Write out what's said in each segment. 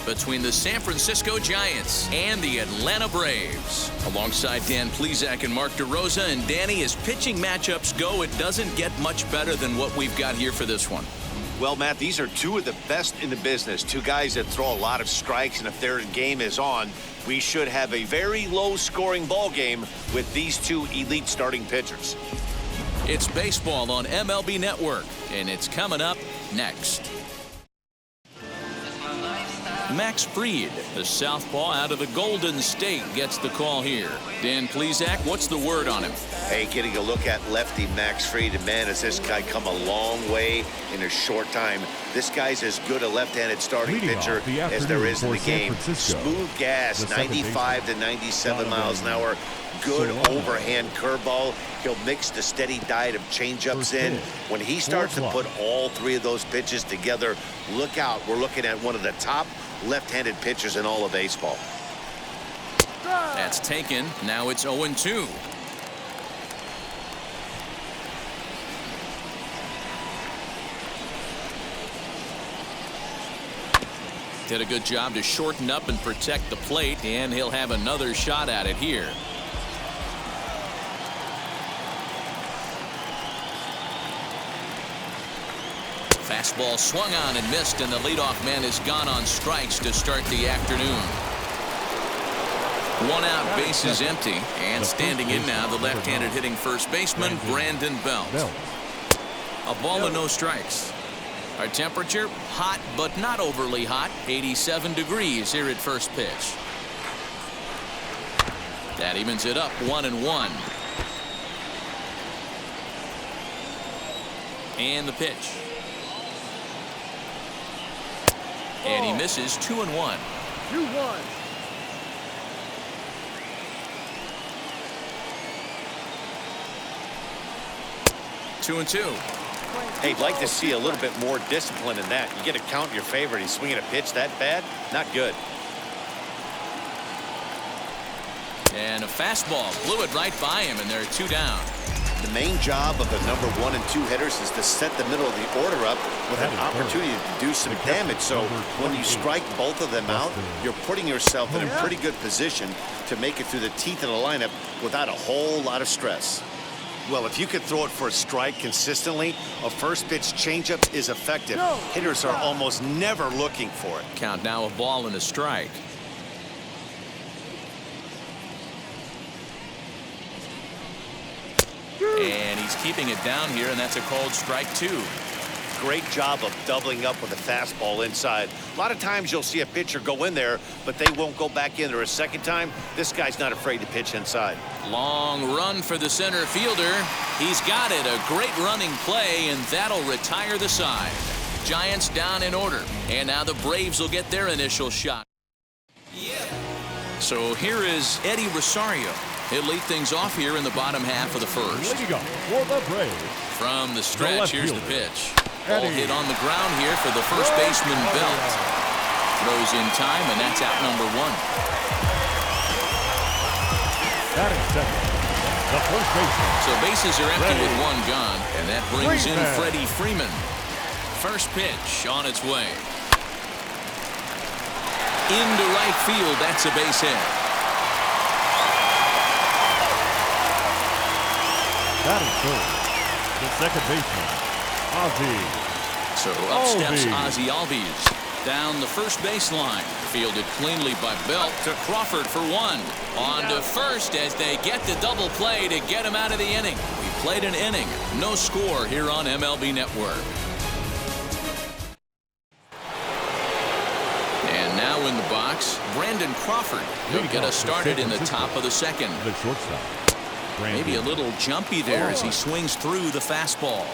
between the San Francisco Giants and the Atlanta Braves. Alongside Dan Plesac and Mark DeRosa. And Danny, as pitching matchups go, it doesn't get much better than what we've got here for this one. Well, Matt, these are two of the best in the business. Two guys that throw a lot of strikes, and if their game is on, we should have a very low-scoring ball game with these two elite starting pitchers. It's baseball on MLB Network, and it's coming up next. Max Fried, the southpaw out of the Golden State, gets the call here. Dan Plesac, what's the word on him? Hey, getting a look at lefty Max Fried, and man, has this guy come a long way in a short time. This guy's as good a left-handed starting pitcher as there is in the game. Smooth gas, 95 to 97 miles an hour. Good overhand curveball. He'll mix the steady diet of changeups in. When he starts to put all three of those pitches together, look out. We're looking at one of the top left-handed pitchers in all of baseball. That's taken. Now it's 0-2. Did a good job to shorten up and protect the plate, and he'll have another shot at it here. Fastball swung on and missed, and the leadoff man is gone on strikes to start the afternoon. One out, base is empty, and standing in now, the left-handed hitting first baseman, Brandon Belt. A ball and no strikes. Our temperature, hot but not overly hot, 87 degrees here at first pitch. That evens it up, 1-1. And the pitch. And he misses, 2-1. 2-1. Two and two. Hey, I'd like to see a little bit more discipline in that. You get a count in your favor, and he's swinging a pitch that bad? Not good. And a fastball blew it right by him, and there are two down. The main job of the number 1 and 2 hitters is to set the middle of the order up with an opportunity to do some damage. So when you strike both of them out, you're putting yourself in a pretty good position to make it through the teeth of the lineup without a whole lot of stress. Well, if you could throw it for a strike consistently, a first pitch changeup is effective. Hitters are almost never looking for it. Count now, a ball and a strike. And he's keeping it down here, and that's a called strike 2. Great job of doubling up with a fastball inside. A lot of times you'll see a pitcher go in there, but they won't go back in there a second time. This guy's not afraid to pitch inside. Long run for the center fielder. He's got it. A great running play, and that'll retire the side. Giants down in order, and now the Braves will get their initial shot. So here is Eddie Rosario. He'll lead things off here in the bottom half of the first. Leading off for the Braves. From the stretch, here's the pitch. Ball hit on the ground here for the first baseman, Belt. Throws in time, and that's out number 1. Batting second, the first baseman. So bases are empty with one gone, and that brings in Freddie Freeman. First pitch on its way. Into right field, that's a base hit. Batting third, the second baseman, Ozzie. So up steps Ozzie Albies. Down the first baseline. Fielded cleanly by Belt to Crawford for 1. On to first as they get the double play to get him out of the inning. We played an inning. No score here on MLB Network. And now in the box, Brandon Crawford. He'll get us started in the top of the second. The shortstop. Maybe a little jumpy there as he swings through the fastball.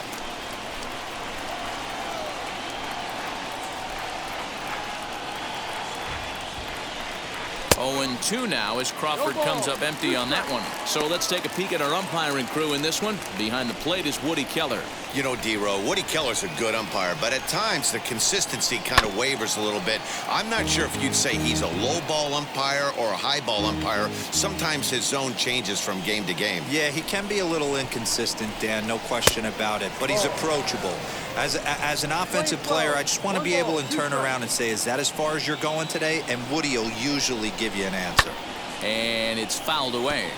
0-2 now as Crawford comes up empty on that one. So let's take a peek at our umpiring crew in this one. Behind the plate is Woody Keller. You know, D-Row, Woody Keller's a good umpire, but at times the consistency kind of wavers a little bit. I'm not sure if you'd say he's a low ball umpire or a high ball umpire. Sometimes his zone changes from game to game. Yeah, he can be a little inconsistent, Dan, no question about it, but he's approachable. As an offensive player, I just want to be able to turn around and say, is that as far as you're going today? And Woody will usually give you an answer. And it's fouled away.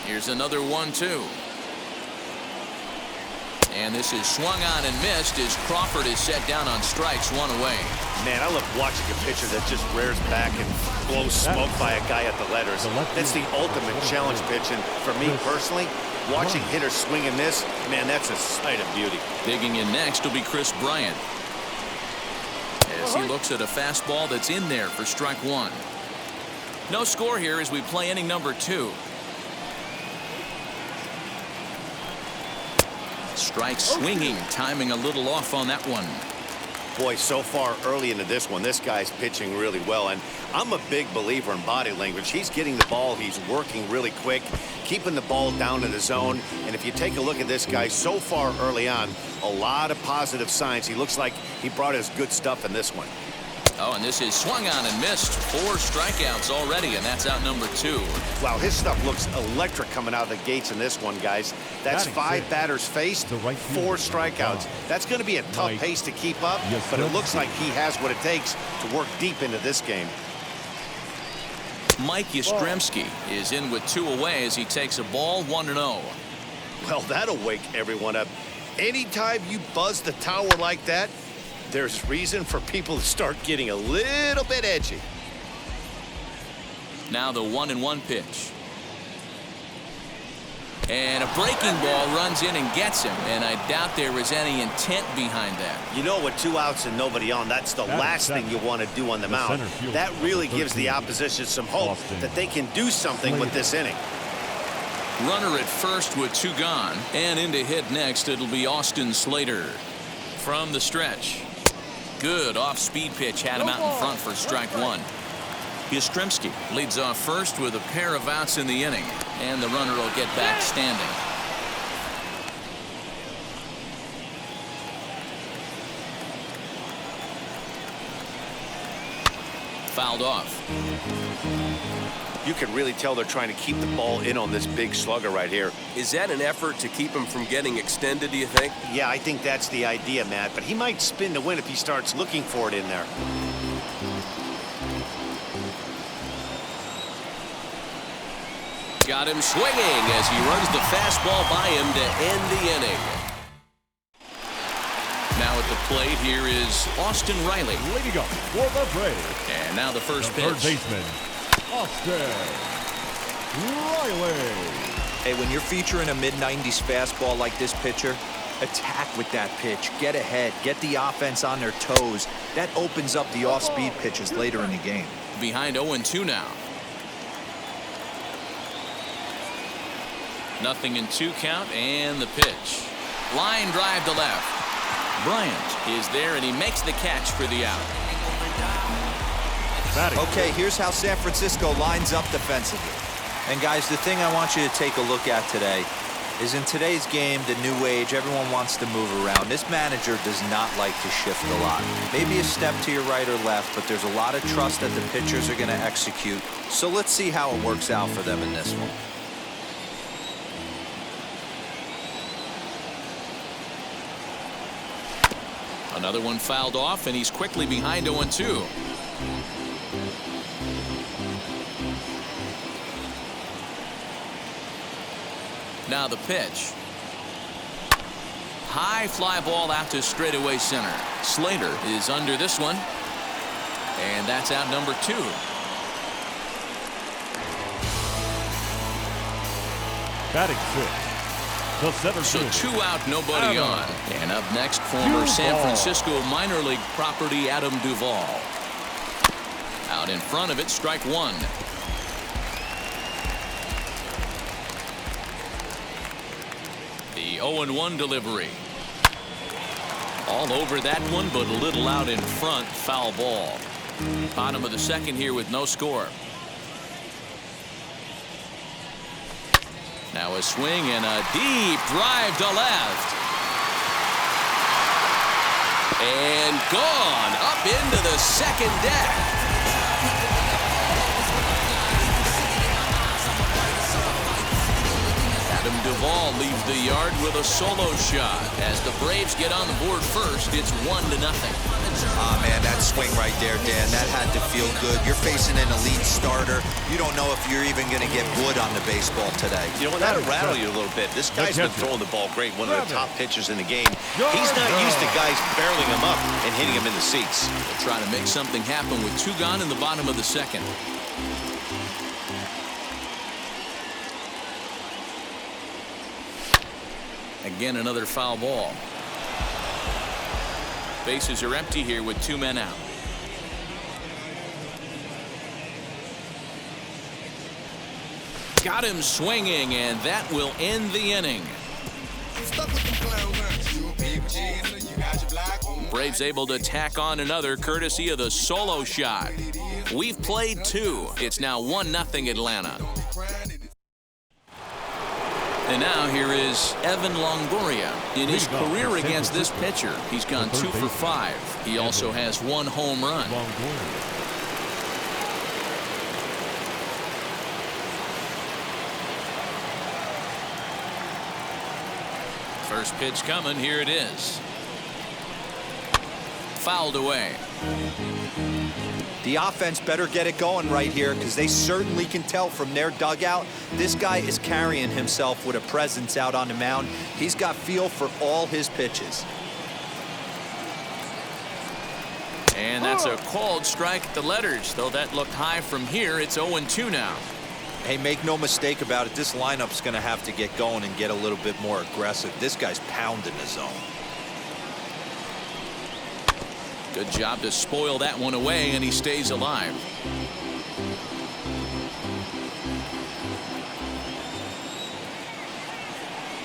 Here's another 1-2. And this is swung on and missed as Crawford is set down on strikes, 1 away. Man, I love watching a pitcher that just rears back and blows smoke by a guy at the letters. That's the ultimate challenge pitch. And for me personally, watching hitters swinging this, man, that's a sight of beauty. Digging in next will be Chris Bryant, as he looks at a fastball that's in there for strike 1. No score here as we play inning number 2. Strike swinging, timing a little off on that one. Boy, so far early into this one, this guy's pitching really well, and I'm a big believer in body language. He's getting the ball, he's working really quick, keeping the ball down in the zone, and if you take a look at this guy so far early on, a lot of positive signs. He looks like he brought his good stuff in this one. Oh, and this is swung on and missed. 4 strikeouts already, and that's out number 2. Wow, his stuff looks electric coming out of the gates in this one, guys. That's 5 batters faced, 4 strikeouts. That's going to be a tough pace to keep up, but it looks like he has what it takes to work deep into this game. Mike Yastrzemski is in with 2 away as he takes a ball, 1-0. Well, that'll wake everyone up. Anytime you buzz the tower like that, there's reason for people to start getting a little bit edgy. Now the 1-1 pitch. And a breaking ball runs in and gets him, and I doubt there is any intent behind that. You know, with 2 outs and nobody on, that's the last thing you want to do on the mound. That really gives the opposition some hope that they can do something with this inning. Runner at first with 2 gone, and in to hit next it'll be Austin Slater. From the stretch. Good off-speed pitch had him out in front for strike 1. Yastrzemski leads off first with a pair of outs in the inning, and the runner will get back standing. Fouled off. You can really tell they're trying to keep the ball in on this big slugger right here. Is that an effort to keep him from getting extended, do you think? Yeah, I think that's the idea, Matt, but he might spin to win if he starts looking for it in there. Got him swinging as he runs the fastball by him to end the inning. Now at the plate, here is Austin Riley. Leading up for the Braves. And now the first pitch. Third baseman, Austin Riley. Hey, when you're featuring a mid-90s fastball like this pitcher, attack with that pitch. Get ahead. Get the offense on their toes. That opens up the off-speed pitches later in the game. Behind 0-2 now. 0-2 count, and the pitch. Line drive to left. Bryant is there, and he makes the catch for the out. Okay, here's how San Francisco lines up defensively. And guys, the thing I want you to take a look at today is in today's game, the new age, everyone wants to move around. This manager does not like to shift a lot. Maybe a step to your right or left, but there's a lot of trust that the pitchers are going to execute. So let's see how it works out for them in this one. Another one fouled off, and he's quickly behind 0-2. Now the pitch. High fly ball out to straightaway center. Slater is under this one, and that's out number 2. Batting 6. So 2 out, nobody on. And up next, former San Francisco minor league property Adam Duvall. Out in front of it, strike 1. The 0-1 delivery. All over that one, but a little out in front. Foul ball. Bottom of the second here with no score. Now a swing and a deep drive to left. And gone up into the second deck. Adam Duvall leaves the yard with a solo shot. As the Braves get on the board first, it's 1-0. Ah, man, that swing right there, Dan, that had to feel good. You're facing an elite starter. You don't know if you're even going to get wood on the baseball today. You know, that'll rattle you a little bit. This guy's been throwing the ball great, one of the top pitchers in the game. He's not used to guys barreling him up and hitting him in the seats. They'll try to make something happen with 2 gone in the bottom of the second. Again, another foul ball. Bases are empty here with 2 men out. Got him swinging, and that will end the inning. Braves able to tack on another courtesy of the solo shot. We've played 2. It's now 1-0 Atlanta. And now here is Evan Longoria. In his career against this pitcher, he's gone 2 for 5. He also has 1 home run. First pitch coming. Here it is. Fouled away. The offense better get it going right here, because they certainly can tell from their dugout this guy is carrying himself with a presence out on the mound. He's got feel for all his pitches. And that's a called strike at the letters, though that looked high from here. It's 0-2 now. Hey, make no mistake about it, this lineup's going to have to get going and get a little bit more aggressive. This guy's pounding the zone. Good job to spoil that one away, and he stays alive.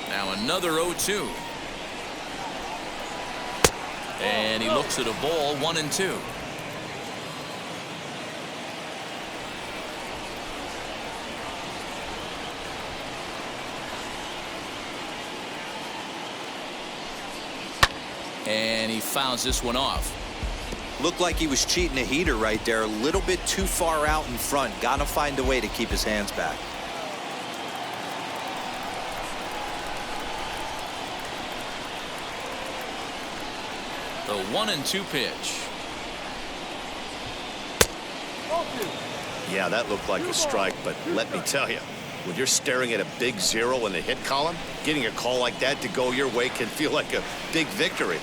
Now another 0-2. And he looks at a ball, 1-2. And he fouls this one off. Looked like he was cheating a heater right there, a little bit too far out in front. Gotta find a way to keep his hands back. The 1-2 pitch. Yeah, that looked like a strike, but let me tell you, when you're staring at a big 0 in the hit column, getting a call like that to go your way can feel like a big victory.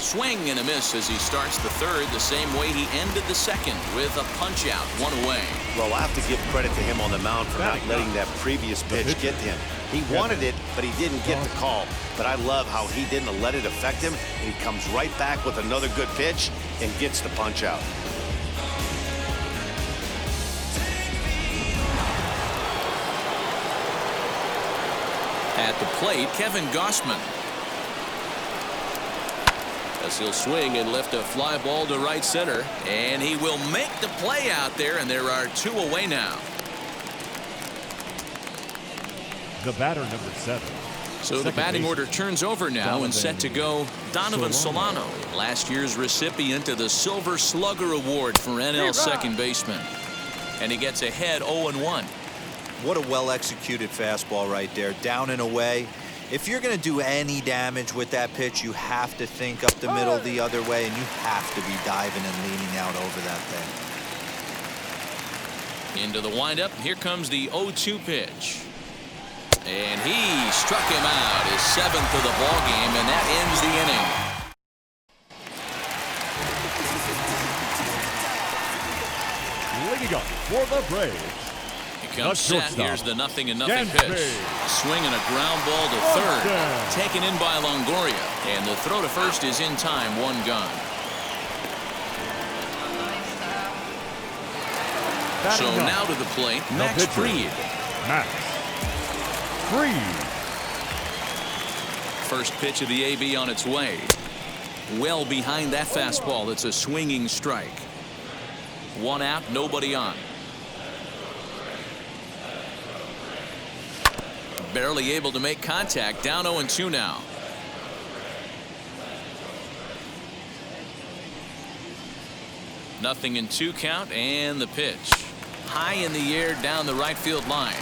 Swing and a miss as he starts the third the same way he ended the second, with a punch out, 1 away. Well, I have to give credit to him on the mound for not letting that previous pitch get to him. He wanted it, but he didn't get the call. But I love how he didn't let it affect him, and he comes right back with another good pitch and gets the punch out. At the plate, Kevin Gausman. As he'll swing and lift a fly ball to right center, and he will make the play out there, and there are 2 away now. The batter, number 7. So the batting order turns over now, and set to go Donovan Solano, last year's recipient of the Silver Slugger Award for NL second baseman. And he gets ahead 0-1. What a well-executed fastball right there, down and away. If you're going to do any damage with that pitch, you have to think up the middle the other way, and you have to be diving and leaning out over that thing. Into the windup, here comes the 0-2 pitch. And he struck him out, his 7th of the ball game, and that ends the inning. Leading up for the Braves. Comes set. Here's the 0-0 pitch. Swinging a ground ball to third. Taken in by Longoria. And the throw to first is in time. 1 gone. So now to the plate, Max Fried. Max Fried. First pitch of the AB on its way. Well behind that fastball. It's a swinging strike. 1 out, nobody on. Barely able to make contact. Down 0-2 now. Nothing in 2 count, and the pitch. High in the air down the right field line.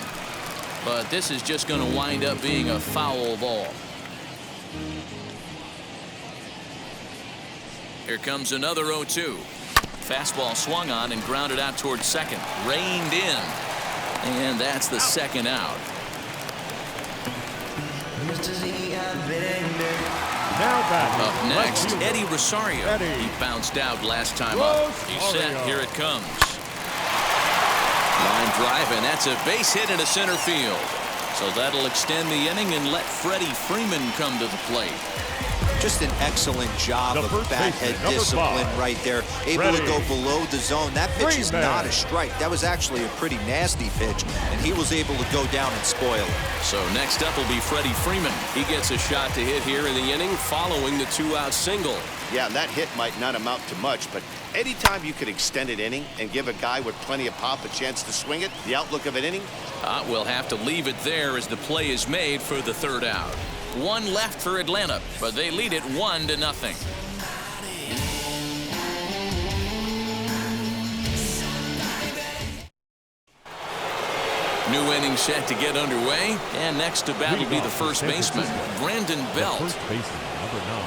But this is just going to wind up being a foul ball. Here comes another 0-2. Fastball swung on and grounded out towards second. Reined in. And that's the second out. Now batting. Up next, Eddie Rosario. He bounced out last time up. He's set. Here it comes. Line drive, and that's a base hit into center field. So that'll extend the inning and let Freddie Freeman come to the plate. Just an excellent job of bat head discipline right there. Able to go below the zone. That pitch is not a strike. That was actually a pretty nasty pitch, and he was able to go down and spoil it. So next up will be Freddie Freeman. He gets a shot to hit here in the inning following the 2-out single. Yeah, that hit might not amount to much, but anytime you could extend an inning and give a guy with plenty of pop a chance to swing it, the outlook of an inning? We'll have to leave it there as the play is made for the 3rd out. 1 left for Atlanta, but they lead it 1-0. New inning set to get underway, and next to bat will be the first baseman, Brandon Belt. First baseman, number 9,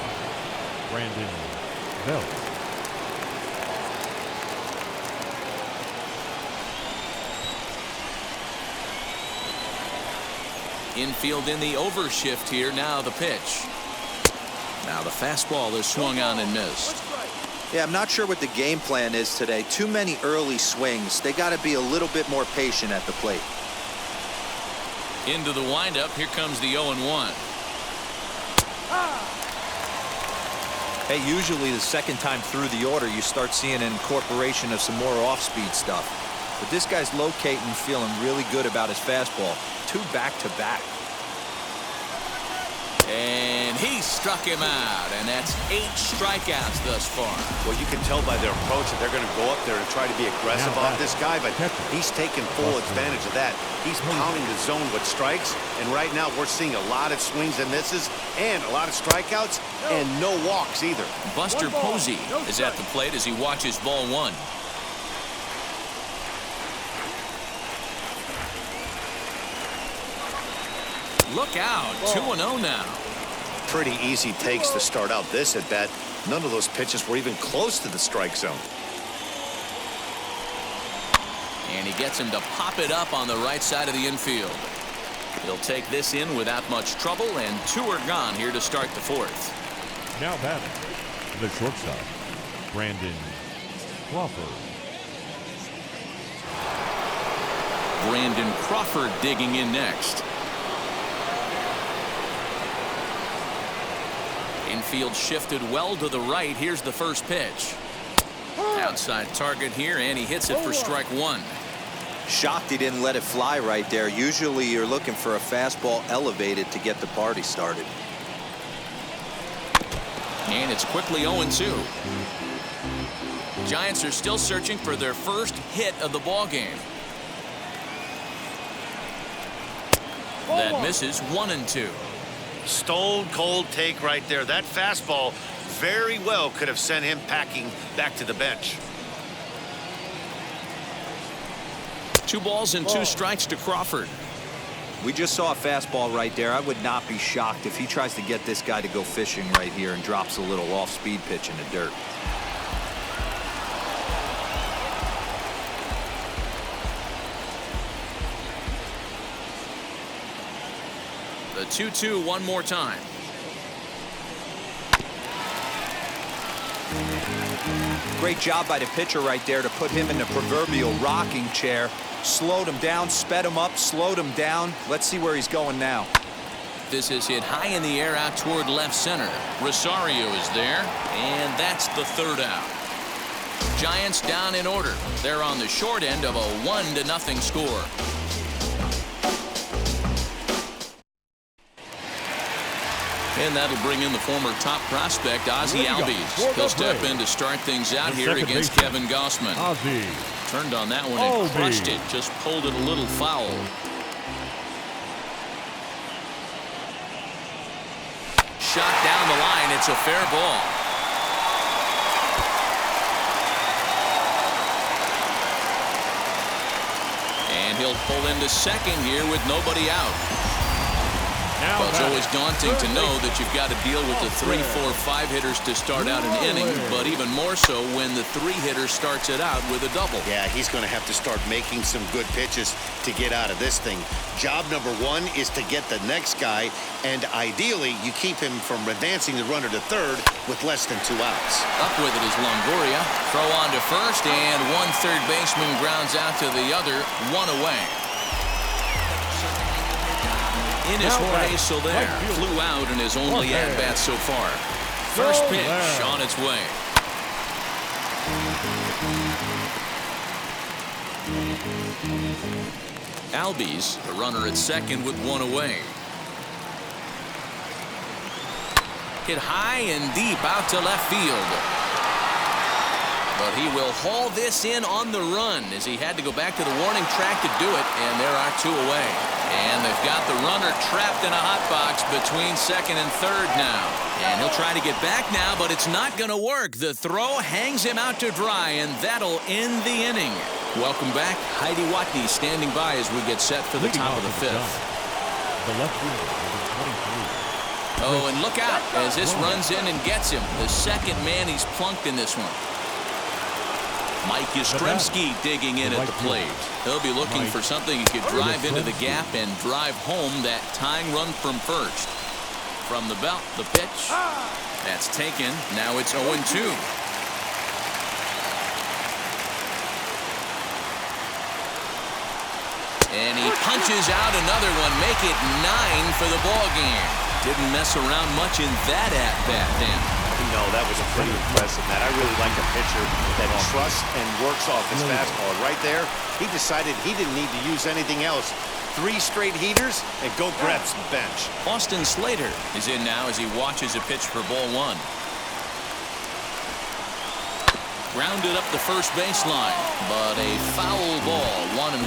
Brandon Belt. Infield in the overshift here. Now the pitch. Now the fastball is swung on and missed. Yeah, I'm not sure what the game plan is today. Too many early swings. They got to be a little bit more patient at the plate. Into the windup. Here comes the 0-1. Hey, usually the second time through the order, you start seeing an incorporation of some more off-speed stuff. But this guy's locating, feeling really good about his fastball. 2 back-to-back. And he struck him out, and that's 8 strikeouts thus far. Well, you can tell by their approach that they're going to go up there and try to be aggressive on this guy, but he's taking full advantage of that. He's pounding the zone with strikes, and right now we're seeing a lot of swings and misses and a lot of strikeouts and no walks either. Buster Posey is at the plate as he watches ball 1. Look out, 2-0 now. Pretty easy takes to start out this at bat. None of those pitches were even close to the strike zone. And he gets him to pop it up on the right side of the infield. He'll take this in without much trouble, and 2 are gone here to start the 4th. Now batting, the shortstop, Brandon Crawford. Brandon Crawford digging in next. Infield shifted well to the right. Here's the first pitch. Outside target here, and he hits it for strike 1. Shocked he didn't let it fly right there. Usually you're looking for a fastball elevated to get the party started. And it's quickly 0-2. Giants are still searching for their first hit of the ball game. That misses. 1-2. Stone cold take right there. That fastball very well could have sent him packing back to the bench. 2 balls and 2 strikes to Crawford. We just saw a fastball right there. I would not be shocked if he tries to get this guy to go fishing right here and drops a little off-speed pitch in the dirt. The 2-2 one more time. Great job by the pitcher right there to put him in the proverbial rocking chair. Slowed him down, sped him up, slowed him down. Let's see where he's going now. This is hit high in the air out toward left center. Rosario is there, and that's the 3rd out. Giants down in order. They're on the short end of a 1-0 score. And that'll bring in the former top prospect, Ozzie Albies. He'll step in to start things out here against Kevin Gossman. Ozzie. Turned on that one and crushed it. Just pulled it a little foul. it's a fair ball. And he'll pull into second here with nobody out. Well, it's always daunting to know that you've got to deal with the 3, 4, 5 hitters to start out an inning, but even more so when the 3 hitter starts it out with a double. Yeah, he's going to have to start making some good pitches to get out of this thing. Job number 1 is to get the next guy, and ideally you keep him from advancing the runner to third with less than 2 outs. Up with it is Longoria. Throw on to first, and one third baseman grounds out to the other, 1 away. In his Jorge Soler, flew out in his only at-bat so far. First pitch on its way. Albies, the runner at second with 1 away. Hit high and deep out to left field. But he will haul this in on the run as he had to go back to the warning track to do it, and there are 2 away. And they've got the runner trapped in a hot box between second and third now. And he'll try to get back now, but it's not going to work. The throw hangs him out to dry, and that'll end the inning. Welcome back. Heidi Watney standing by as we get set for the top of the 5th. The left fielder, number 23. Oh, and look out as this runs in and gets him. The second man he's plunked in this one. Mike Yastrzemski digging in at the plate. He'll be looking for something he could drive into the gap and drive home that tying run from first. From the belt, the pitch. That's taken. Now it's 0-2. And he punches out another one. Make it 9 for the ball game. Didn't mess around much in that at-bat, Dan. No, that was a pretty impressive, Matt. I really like a pitcher that trusts and works off his fastball. Right there, he decided he didn't need to use anything else. 3 straight heaters and go grab some bench. Austin Slater is in now as he watches a pitch for ball 1. Grounded up the first baseline, but a foul ball, 1-1.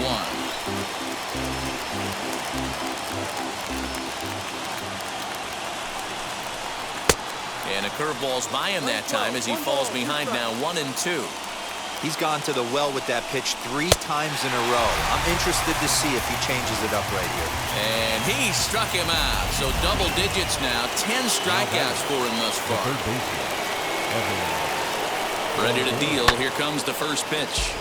And a curveball's by him that time as he falls behind now 1-2. He's gone to the well with that pitch 3 times in a row. I'm interested to see if he changes it up right here. And he struck him out. So double digits now. 10 strikeouts for him thus far. Ready to deal. Here comes the first pitch.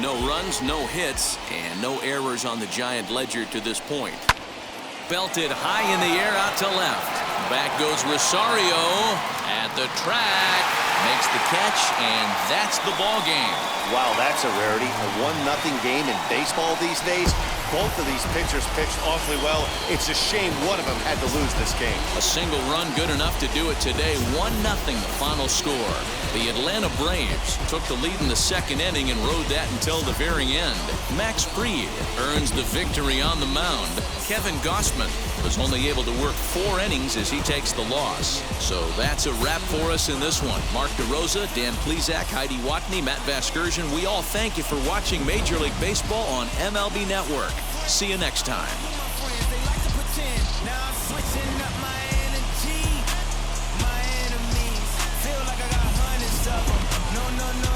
No runs, no hits, and no errors on the Giant ledger to this point. Belted high in the air out to left. Back goes Rosario at the track. Makes the catch, and that's the ball game. Wow, that's a rarity. A 1-0 game in baseball these days. Both of these pitchers pitched awfully well. It's a shame one of them had to lose this game. A single run good enough to do it today. 1-0 the final score. The Atlanta Braves took the lead in the second inning and rode that until the very end. Max Fried earns the victory on the mound. Kevin Gossman was only able to work 4 innings as he takes the loss. So that's a wrap for us in this one. Mark DeRosa, Dan Plesac, Heidi Watney, Matt Vasgersian. We all thank you for watching Major League Baseball on MLB Network. See you next time. No, no, no.